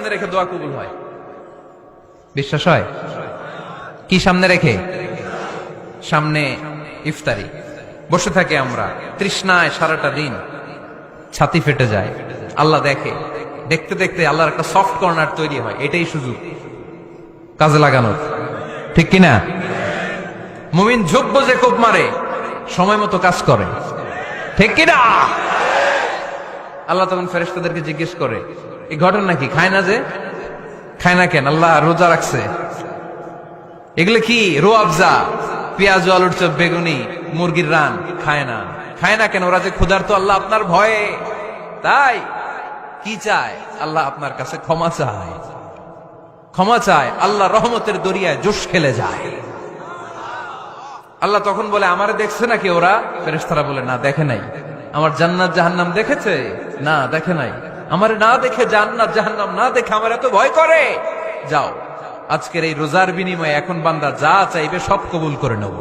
সামনে রেখে দোয়া কবুল হয়। বিশ্বাস হয়? কি সামনে রেখে? সামনে ইফতারি, বসে থাকে আমরা তৃষ্ণায় সারাটা দিন, ছাতি ফেটে যায়। আল্লাহ দেখে, দেখতে দেখতে আল্লাহর একটা সফট কর্নার তৈরি হয়। এটাই সুযোগ কাজে লাগানোর, ঠিক কিনা? মুমিন ঝোপ যে কোপ মারে, সময় মতো কাজ করে, ঠিক কিনা? আল্লাহ তখন ফেরেশতাদেরকে জিজ্ঞেস করে, এই ঘটনা কি? খায় না যে? খায় না কেন? আল্লাহ রোজা রাখছে। এগুলো কি? রোয়াবজা, পেঁয়াজ, আলুর চপ, বেগুনি, মুরগির রান। খায় না। খায় না কেন? ওরা যে ক্ষুধার্ত। আল্লাহ আপনার ভয়ে। তাই কি চায়? আল্লাহ আপনার কাছে ক্ষমা চায়। ক্ষমা চায়, আল্লাহ রহমতের দরিয়ায় জোশ খেলে যায়। আল্লাহ তখন বলে, আমারে দেখছে নাকি ওরা? ফেরেশতারা বলে, না দেখে নাই। আমার জান্নাত জাহান্নাম দেখেছে? না দেখে নাই। আমারে না দেখে, জান্নাত জাহান্নাম না দেখে আমার এত ভয় করে। যাও, আজকের এই রোজার বিনিময়ে এখন বান্দা যা চাইবে সব কবুল করে নেব।